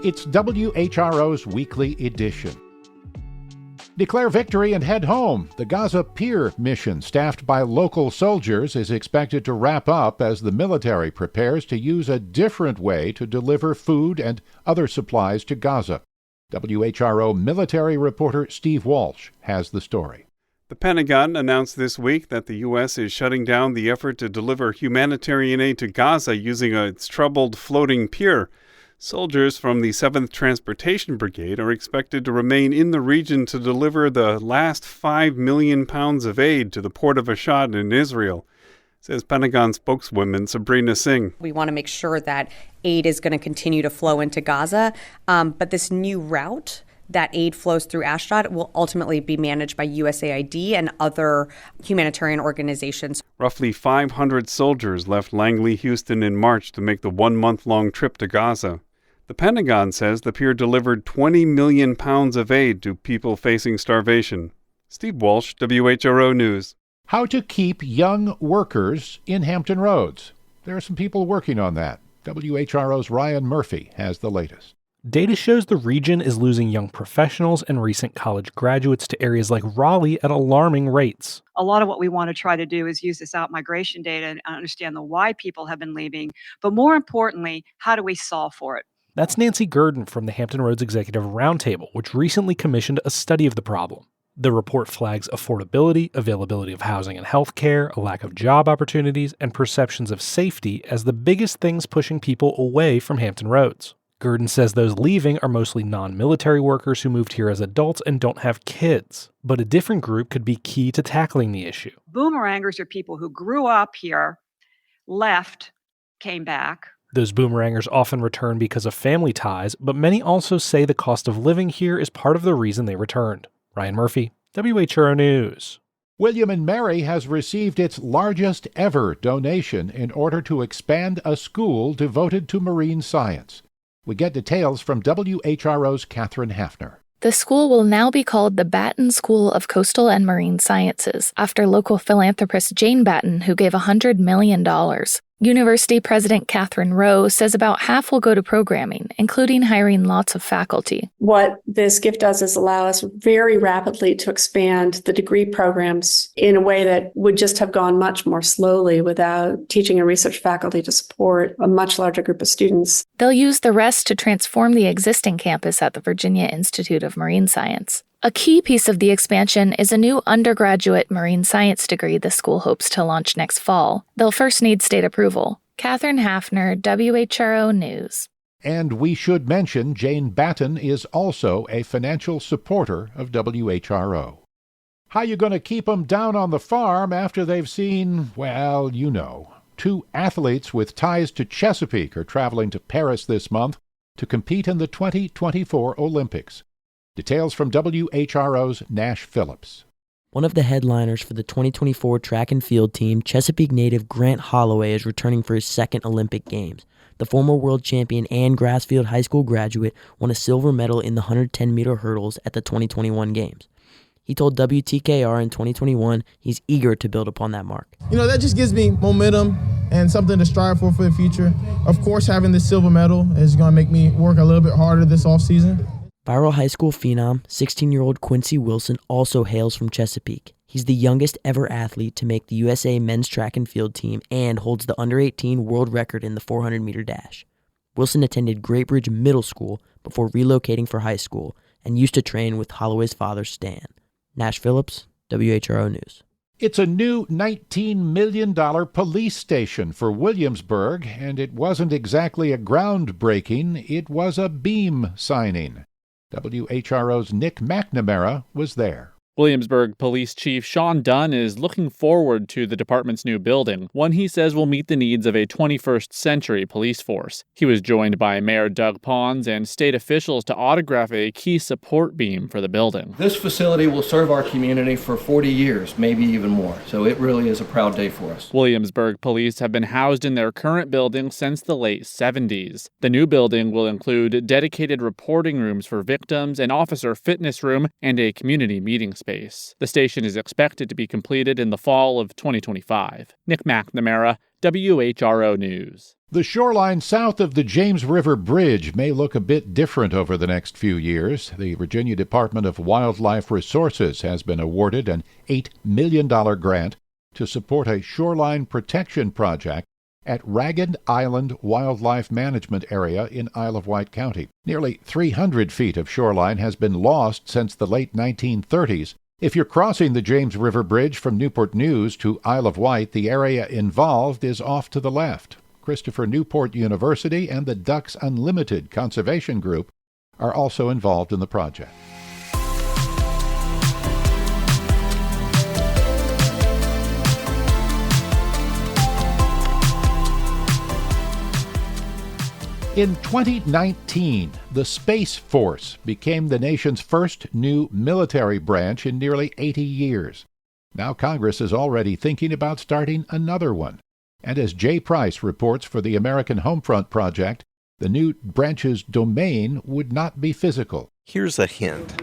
It's WHRO's weekly edition. Declare victory and head home. The Gaza Pier mission, staffed by local soldiers, is expected to wrap up as the military prepares to use a different way to deliver food and other supplies to Gaza. WHRO military reporter Steve Walsh has the story. The Pentagon announced this week that the U.S. is shutting down the effort to deliver humanitarian aid to Gaza using its troubled floating pier. Soldiers from the 7th Transportation Brigade are expected to remain in the region to deliver the last 5 million pounds of aid to the port of Oceana in Israel, says Pentagon spokeswoman Sabrina Singh. We want to make sure that aid is going to continue to flow into Gaza, but this new route that aid flows through Ashdod will ultimately be managed by USAID and other humanitarian organizations. Roughly 500 soldiers left Langley, Houston in March to make the 1-month-long trip to Gaza. The Pentagon says the pier delivered 20 million pounds of aid to people facing starvation. Steve Walsh, WHRO News. How to keep young workers in Hampton Roads. There are some people working on that. WHRO's Ryan Murphy has the latest. Data shows the region is losing young professionals and recent college graduates to areas like Raleigh at alarming rates. A lot of what we want to try to do is use this out-migration data and understand the why people have been leaving, but more importantly, how do we solve for it? That's Nancy Gurdon from the Hampton Roads Executive Roundtable, which recently commissioned a study of the problem. The report flags affordability, availability of housing and health care, a lack of job opportunities, and perceptions of safety as the biggest things pushing people away from Hampton Roads. Gurdon says those leaving are mostly non-military workers who moved here as adults and don't have kids. But a different group could be key to tackling the issue. Boomerangers are people who grew up here, left, came back. Those boomerangers often return because of family ties, but many also say the cost of living here is part of the reason they returned. Ryan Murphy, WHRO News. William & Mary has received its largest ever donation in order to expand a school devoted to marine science. We get details from WHRO's Catherine Hafner. The school will now be called the Batten School of Coastal and Marine Sciences, after local philanthropist Jane Batten, who gave $100 million. University President Catherine Rowe says about half will go to programming, including hiring lots of faculty. What this gift does is allow us very rapidly to expand the degree programs in a way that would just have gone much more slowly without teaching and research faculty to support a much larger group of students. They'll use the rest to transform the existing campus at the Virginia Institute of Marine Science. A key piece of the expansion is a new undergraduate marine science degree the school hopes to launch next fall. They'll first need state approval. Catherine Hafner, WHRO News. And we should mention Jane Batten is also a financial supporter of WHRO. How you going to keep them down on the farm after they've seen, well, you know. 2 athletes with ties to Chesapeake are traveling to Paris this month to compete in the 2024 Olympics. Details from WHRO's Nash Phillips. One of the headliners for the 2024 track and field team, Chesapeake native Grant Holloway, is returning for his second Olympic Games. The former world champion and Grassfield High School graduate won a silver medal in the 110-meter hurdles at the 2021 Games. He told WTKR in 2021 he's eager to build upon that mark. That just gives me momentum and something to strive for the future. Of course, having this silver medal is going to make me work a little bit harder this offseason. Viral high school phenom, 16-year-old Quincy Wilson, also hails from Chesapeake. He's the youngest ever athlete to make the USA men's track and field team and holds the under-18 world record in the 400-meter dash. Wilson attended Great Bridge Middle School before relocating for high school and used to train with Holloway's father, Stan. Nash Phillips, WHRO News. It's a new $19 million police station for Williamsburg, and it wasn't exactly a groundbreaking, it was a beam signing. WHRO's Nick McNamara was there. Williamsburg Police Chief Sean Dunn is looking forward to the department's new building, one he says will meet the needs of a 21st century police force. He was joined by Mayor Doug Pons and state officials to autograph a key support beam for the building. This facility will serve our community for 40 years, maybe even more, so it really is a proud day for us. Williamsburg police have been housed in their current building since the late 70s. The new building will include dedicated reporting rooms for victims, an officer fitness room, and a community meeting space. The station is expected to be completed in the fall of 2025. Nick McNamara, WHRO News. The shoreline south of the James River Bridge may look a bit different over the next few years. The Virginia Department of Wildlife Resources has been awarded an $8 million grant to support a shoreline protection project at Ragged Island Wildlife Management Area in Isle of Wight County. Nearly 300 feet of shoreline has been lost since the late 1930s. If you're crossing the James River Bridge from Newport News to Isle of Wight, the area involved is off to the left. Christopher Newport University and the Ducks Unlimited Conservation Group are also involved in the project. In 2019, the Space Force became the nation's first new military branch in nearly 80 years. Now Congress is already thinking about starting another one. And as Jay Price reports for the American Homefront Project, the new branch's domain would not be physical. Here's a hint.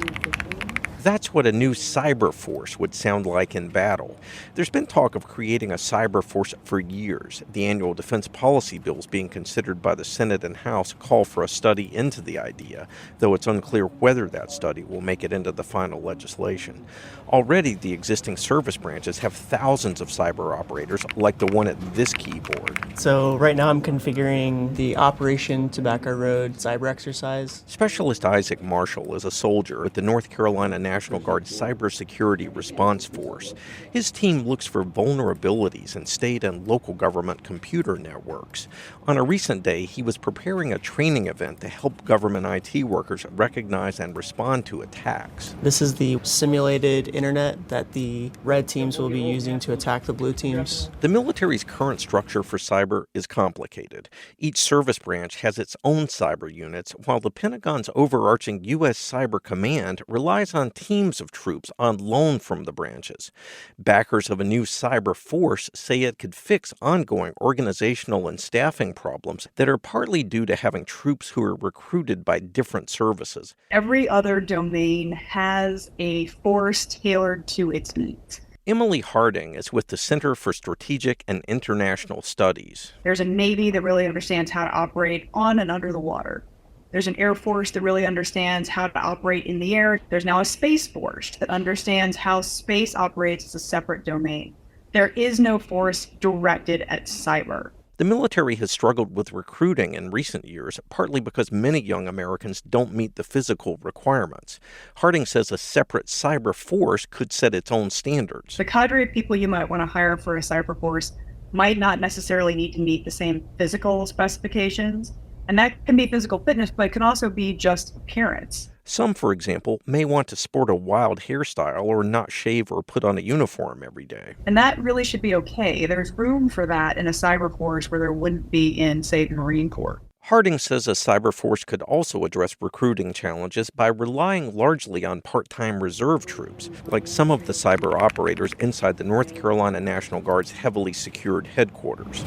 That's what a new cyber force would sound like in battle. There's been talk of creating a cyber force for years. The annual defense policy bills being considered by the Senate and House call for a study into the idea, though it's unclear whether that study will make it into the final legislation. Already, the existing service branches have thousands of cyber operators, like the one at this keyboard. So right now I'm configuring the Operation Tobacco Road cyber exercise. Specialist Isaac Marshall is a soldier at the North Carolina National Guard Cybersecurity Response Force. His team looks for vulnerabilities in state and local government computer networks. On a recent day, he was preparing a training event to help government IT workers recognize and respond to attacks. This is the simulated internet that the red teams will be using to attack the blue teams. The military's current structure for cyber is complicated. Each service branch has its own cyber units, while the Pentagon's overarching U.S. Cyber Command relies on teams of troops on loan from the branches. Backers of a new cyber force say it could fix ongoing organizational and staffing problems that are partly due to having troops who are recruited by different services. Every other domain has a force tailored to its needs. Emily Harding is with the Center for Strategic and International Studies. There's a Navy that really understands how to operate on and under the water. There's an Air Force that really understands how to operate in the air. There's now a Space Force that understands how space operates as a separate domain. There is no force directed at cyber. The military has struggled with recruiting in recent years, partly because many young Americans don't meet the physical requirements. Harding says a separate cyber force could set its own standards. The cadre of people you might want to hire for a cyber force might not necessarily need to meet the same physical specifications. And that can be physical fitness, but it can also be just appearance. Some, for example, may want to sport a wild hairstyle or not shave or put on a uniform every day. And that really should be okay. There's room for that in a cyber force where there wouldn't be in, say, the Marine Corps. Harding says a cyber force could also address recruiting challenges by relying largely on part-time reserve troops, like some of the cyber operators inside the North Carolina National Guard's heavily secured headquarters.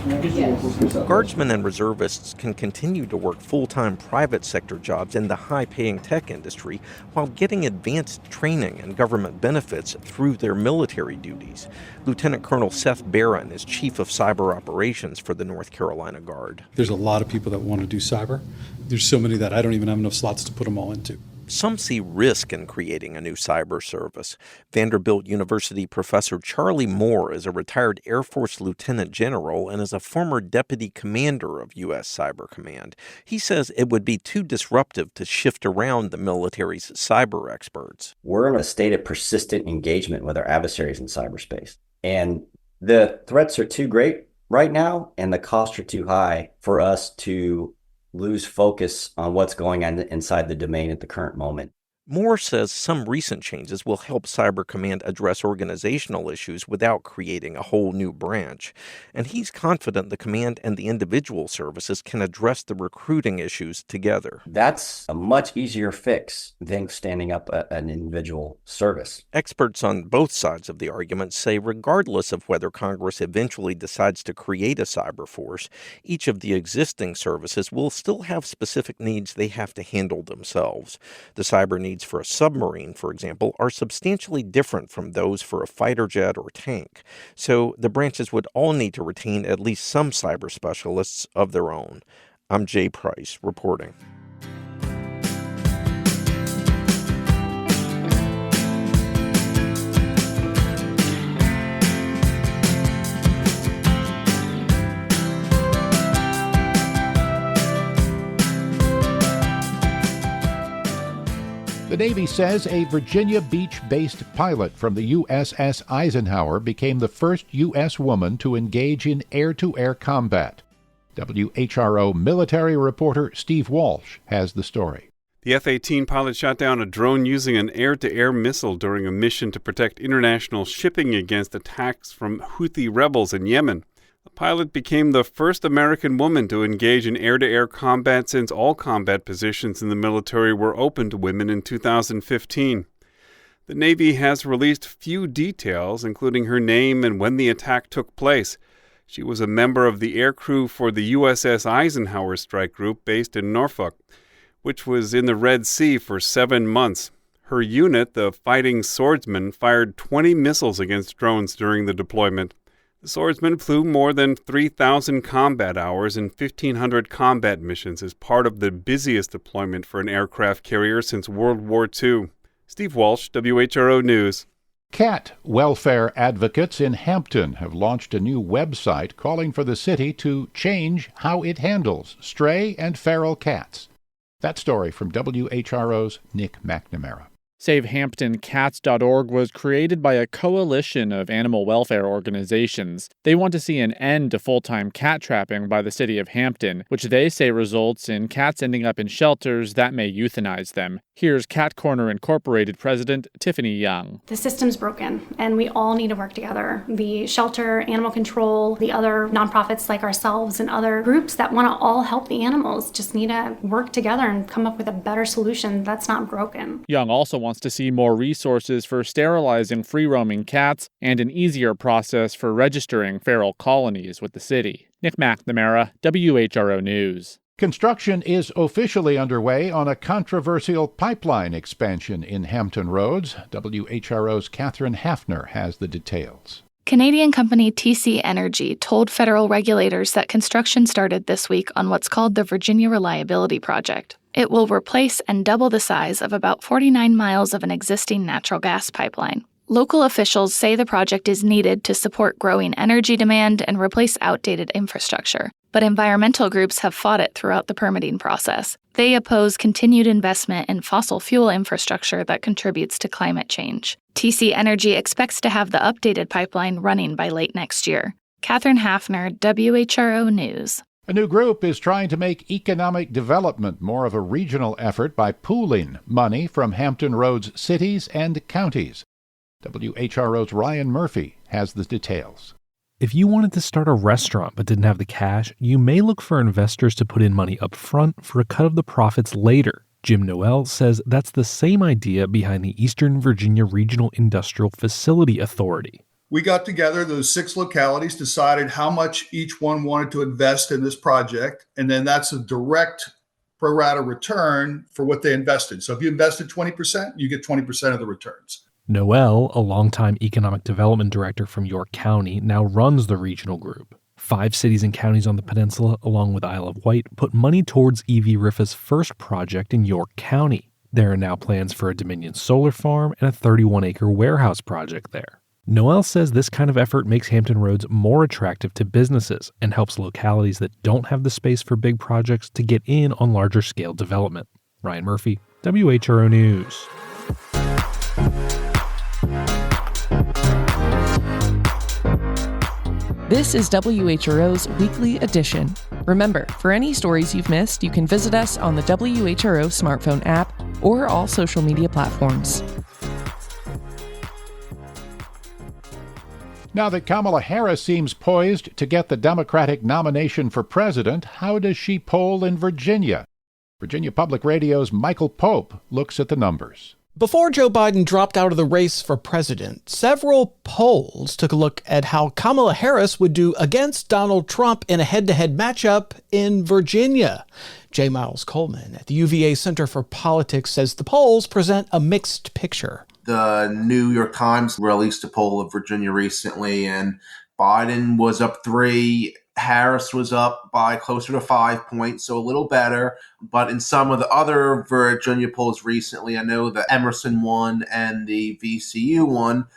Guardsmen and reservists can continue to work full-time private sector jobs in the high-paying tech industry while getting advanced training and government benefits through their military duties. Lieutenant Colonel Seth Barron is Chief of Cyber Operations for the North Carolina Guard. There's a lot of people that want to do cyber. There's so many that I don't even have enough slots to put them all into. Some see risk in creating a new cyber service. Vanderbilt University professor Charlie Moore is a retired Air Force lieutenant general and is a former deputy commander of U.S. Cyber Command. He says it would be too disruptive to shift around the military's cyber experts. We're in a state of persistent engagement with our adversaries in cyberspace. And the threats are too great right now, and the costs are too high for us to lose focus on what's going on inside the domain at the current moment. Moore says some recent changes will help Cyber Command address organizational issues without creating a whole new branch. And he's confident the command and the individual services can address the recruiting issues together. That's a much easier fix than standing up an individual service. Experts on both sides of the argument say regardless of whether Congress eventually decides to create a cyber force, each of the existing services will still have specific needs they have to handle themselves. The cyber needs needs for a submarine, for example, are substantially different from those for a fighter jet or tank. So the branches would all need to retain at least some cyber specialists of their own. I'm Jay Price, reporting. The Navy says a Virginia Beach-based pilot from the USS Eisenhower became the first U.S. woman to engage in air-to-air combat. WHRO military reporter Steve Walsh has the story. The F-18 pilot shot down a drone using an air-to-air missile during a mission to protect international shipping against attacks from Houthi rebels in Yemen. The pilot became the first American woman to engage in air-to-air combat since all combat positions in the military were open to women in 2015. The Navy has released few details, including her name and when the attack took place. She was a member of the aircrew for the USS Eisenhower strike group based in Norfolk, which was in the Red Sea for 7 months. Her unit, the Fighting Swordsman, fired 20 missiles against drones during the deployment. The Swordsman flew more than 3,000 combat hours and 1,500 combat missions as part of the busiest deployment for an aircraft carrier since World War II. Steve Walsh, WHRO News. Cat welfare advocates in Hampton have launched a new website calling for the city to change how it handles stray and feral cats. That story from WHRO's Nick McNamara. SaveHamptonCats.org was created by a coalition of animal welfare organizations. They want to see an end to full-time cat trapping by the city of Hampton, which they say results in cats ending up in shelters that may euthanize them. Here's Cat Corner Incorporated President Tiffany Young. The system's broken, and we all need to work together. The shelter, animal control, the other nonprofits like ourselves and other groups that want to all help the animals just need to work together and come up with a better solution that's not broken. Young also wants to see more resources for sterilizing free-roaming cats and an easier process for registering feral colonies with the city. Nick McNamara, WHRO News. Construction is officially underway on a controversial pipeline expansion in Hampton Roads. WHRO's Catherine Hafner has the details. Canadian company TC Energy told federal regulators that construction started this week on what's called the Virginia Reliability Project. It will replace and double the size of about 49 miles of an existing natural gas pipeline. Local officials say the project is needed to support growing energy demand and replace outdated infrastructure, but environmental groups have fought it throughout the permitting process. They oppose continued investment in fossil fuel infrastructure that contributes to climate change. TC Energy expects to have the updated pipeline running by late next year. Catherine Hafner, WHRO News. A new group is trying to make economic development more of a regional effort by pooling money from Hampton Roads cities and counties. WHRO's Ryan Murphy has the details. If you wanted to start a restaurant but didn't have the cash, you may look for investors to put in money up front for a cut of the profits later. Jim Noel says that's the same idea behind the Eastern Virginia Regional Industrial Facility Authority. We got together, those 6 localities, decided how much each one wanted to invest in this project, and then that's a direct pro rata return for what they invested. So if you invested 20%, you get 20% of the returns. Noel, a longtime economic development director from York County, now runs the regional group. 5 cities and counties on the peninsula, along with Isle of Wight, put money towards EV RIFA's first project in York County. There are now plans for a Dominion solar farm and a 31-acre warehouse project there. Noel says this kind of effort makes Hampton Roads more attractive to businesses and helps localities that don't have the space for big projects to get in on larger scale development. Ryan Murphy, WHRO News. This is WHRO's Weekly Edition. Remember, for any stories you've missed, you can visit us on the WHRO smartphone app or all social media platforms. Now that Kamala Harris seems poised to get the Democratic nomination for president, how does she poll in Virginia? Virginia Public Radio's Michael Pope looks at the numbers. Before Joe Biden dropped out of the race for president, several polls took a look at how Kamala Harris would do against Donald Trump in a head-to-head matchup in Virginia. J. Miles Coleman at the UVA Center for Politics says the polls present a mixed picture. The New York Times released a poll of Virginia recently, and Biden was up 3. Harris was up by closer to 5 points, so a little better. But in some of the other Virginia polls recently, I know the Emerson one and the VCU one,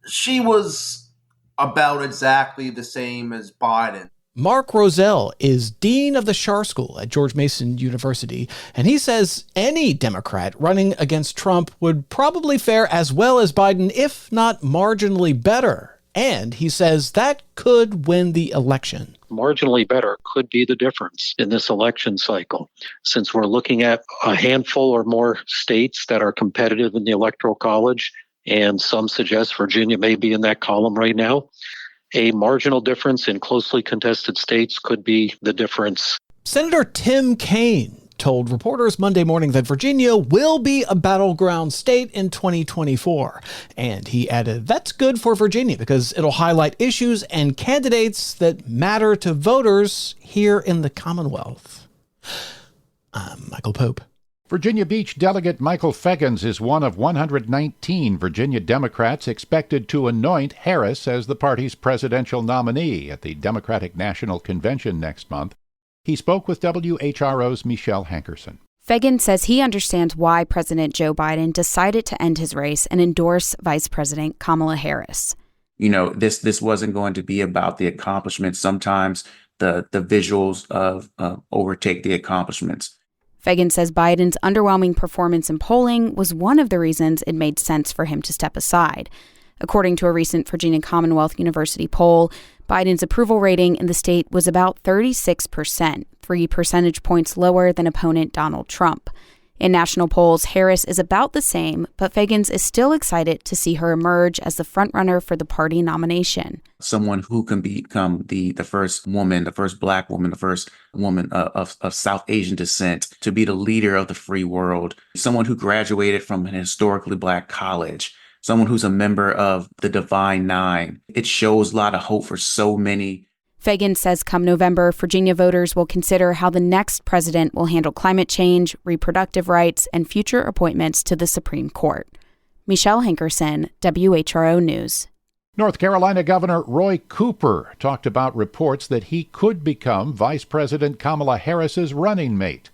she was about exactly the same as Biden. Mark Rozelle is dean of the Schar School at George Mason University, and he says any Democrat running against Trump would probably fare as well as Biden, if not marginally better. And he says that could win the election. Marginally better could be the difference in this election cycle. Since we're looking at a handful or more states that are competitive in the Electoral College, and some suggest Virginia may be in that column right now, a marginal difference in closely contested states could be the difference. Senator Tim Kaine told reporters Monday morning that Virginia will be a battleground state in 2024. And he added, that's good for Virginia because it'll highlight issues and candidates that matter to voters here in the Commonwealth. I'm Michael Pope. Virginia Beach delegate Michael Feggins is one of 119 Virginia Democrats expected to anoint Harris as the party's presidential nominee at the Democratic National Convention next month. He spoke with WHRO's Mechelle Hankerson. Feggins says he understands why President Joe Biden decided to end his race and endorse Vice President Kamala Harris. You know, this wasn't going to be about the accomplishments. Sometimes the visuals of overtake the accomplishments. Feggins says Biden's underwhelming performance in polling was one of the reasons it made sense for him to step aside. According to a recent Virginia Commonwealth University poll, Biden's approval rating in the state was about 36%, 3 percentage points lower than opponent Donald Trump. In national polls, Harris is about the same, but Feggins is still excited to see her emerge as the frontrunner for the party nomination. Someone who can become the first woman, the first Black woman, the first woman of South Asian descent to be the leader of the free world. Someone who graduated from an historically Black college. Someone who's a member of the Divine Nine. It shows a lot of hope for so many. Feggins says come November, Virginia voters will consider how the next president will handle climate change, reproductive rights, and future appointments to the Supreme Court. Mechelle Hankerson, WHRO News. North Carolina Governor Roy Cooper talked about reports that he could become Vice President Kamala Harris's running mate.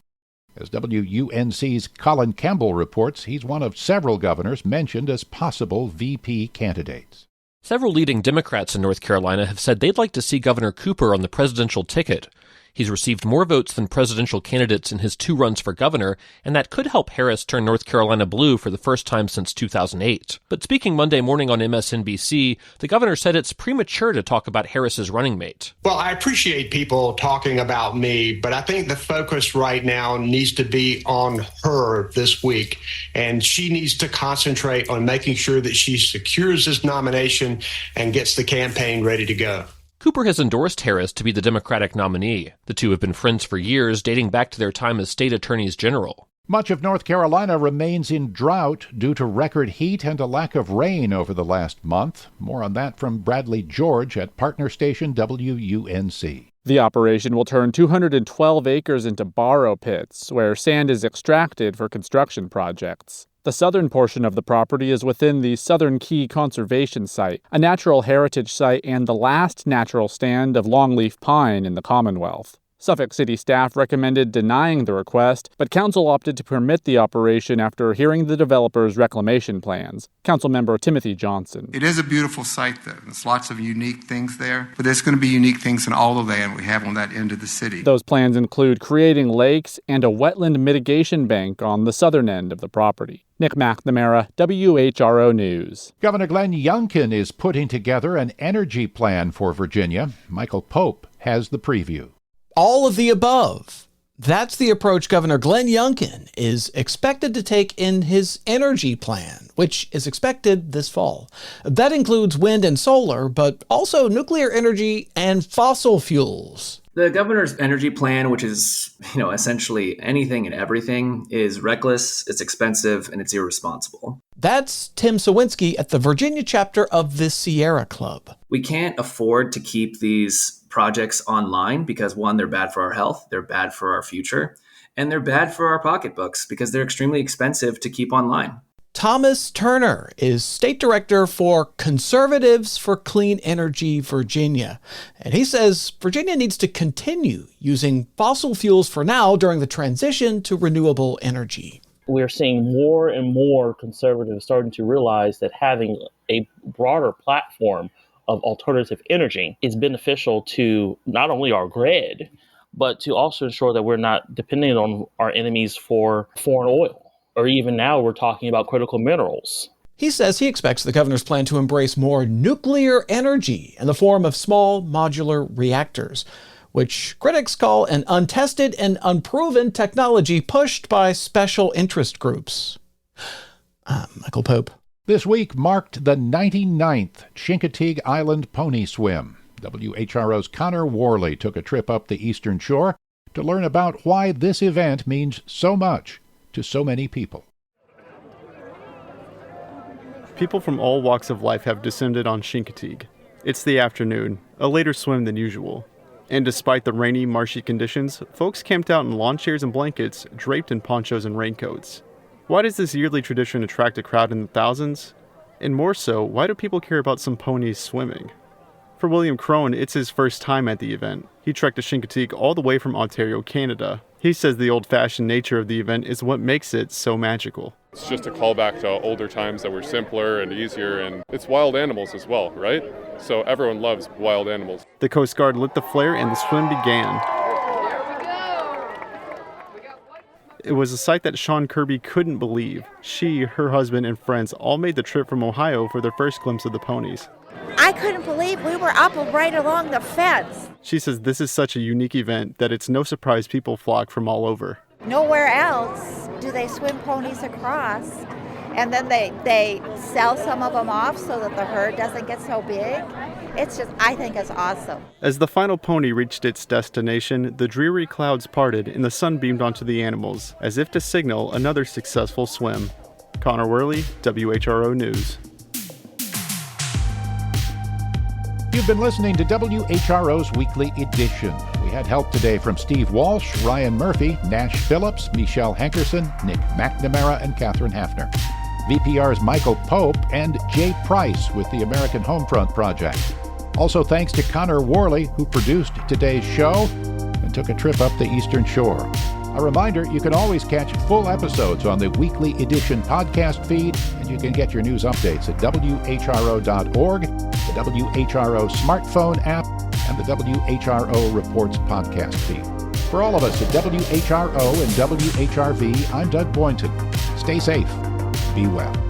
As WUNC's Colin Campbell reports, he's one of several governors mentioned as possible VP candidates. Several leading Democrats in North Carolina have said they'd like to see Governor Cooper on the presidential ticket. He's received more votes than presidential candidates in his 2 runs for governor, and that could help Harris turn North Carolina blue for the first time since 2008. But speaking Monday morning on MSNBC, the governor said it's premature to talk about Harris's running mate. Well, I appreciate people talking about me, but I think the focus right now needs to be on her this week, and she needs to concentrate on making sure that she secures this nomination and gets the campaign ready to go. Cooper has endorsed Harris to be the Democratic nominee. The two have been friends for years, dating back to their time as state attorneys general. Much of North Carolina remains in drought due to record heat and a lack of rain over the last month. More on that from Bradley George at partner station WUNC. The operation will turn 212 acres into borrow pits, where sand is extracted for construction projects. The southern portion of the property is within the Southern Key Conservation Site, a natural heritage site and the last natural stand of longleaf pine in the Commonwealth. Suffolk City staff recommended denying the request, but council opted to permit the operation after hearing the developer's reclamation plans. Councilmember Timothy Johnson. It is a beautiful site, though. There's lots of unique things there, but there's going to be unique things in all the land we have on that end of the city. Those plans include creating lakes and a wetland mitigation bank on the southern end of the property. Nick McNamara, WHRO News. Governor Glenn Youngkin is putting together an energy plan for Virginia. Michael Pope has the preview. All of the above. That's the approach Governor Glenn Youngkin is expected to take in his energy plan, which is expected this fall. That includes wind and solar, but also nuclear energy and fossil fuels. The governor's energy plan, which is, essentially anything and everything, is reckless, it's expensive, and it's irresponsible. That's Tim Sawinski at the Virginia chapter of the Sierra Club. We can't afford to keep these projects online because, one, they're bad for our health, they're bad for our future, and they're bad for our pocketbooks because they're extremely expensive to keep online. Thomas Turner is State Director for Conservatives for Clean Energy Virginia. And he says Virginia needs to continue using fossil fuels for now during the transition to renewable energy. We're seeing more and more conservatives starting to realize that having a broader platform of alternative energy is beneficial to not only our grid, but to also ensure that we're not dependent on our enemies for foreign oil. Or even now, we're talking about critical minerals. He says he expects the governor's plan to embrace more nuclear energy in the form of small modular reactors, which critics call an untested and unproven technology pushed by special interest groups. Michael Pope. This week marked the 99th Chincoteague Island Pony Swim. WHRO's Connor Worley took a trip up the Eastern Shore to learn about why this event means so much to so many people. People from all walks of life have descended on Chincoteague. It's the afternoon, a later swim than usual. And despite the rainy, marshy conditions, folks camped out in lawn chairs and blankets, draped in ponchos and raincoats. Why does this yearly tradition attract a crowd in the thousands? And more so, why do people care about some ponies swimming? For William Crone, it's his first time at the event. He trekked to Chincoteague all the way from Ontario, Canada. He says the old-fashioned nature of the event is what makes it so magical. It's just a callback to older times that were simpler and easier, and it's wild animals as well, right? So everyone loves wild animals. The Coast Guard lit the flare and the swim began. It was a sight that Sean Kirby couldn't believe. She, her husband, and friends all made the trip from Ohio for their first glimpse of the ponies. I couldn't believe we were up right along the fence. She says this is such a unique event that it's no surprise people flock from all over. Nowhere else do they swim ponies across. And then they sell some of them off so that the herd doesn't get so big. It's just, I think it's awesome. As the final pony reached its destination, the dreary clouds parted and the sun beamed onto the animals, as if to signal another successful swim. Connor Worley, WHRO News. You've been listening to WHRO's Weekly Edition. We had help today from Steve Walsh, Ryan Murphy, Nash Phillips, Mechelle Hankerson, Nick McNamara, and Catherine Hafner. VPR's Michael Pope and Jay Price with the American Homefront Project. Also thanks to Connor Worley, who produced today's show and took a trip up the Eastern Shore. A reminder, you can always catch full episodes on the Weekly Edition podcast feed, and you can get your news updates at WHRO.org, the WHRO smartphone app, and the WHRO Reports podcast feed. For all of us at WHRO and WHRV, I'm Doug Boynton. Stay safe. Be well.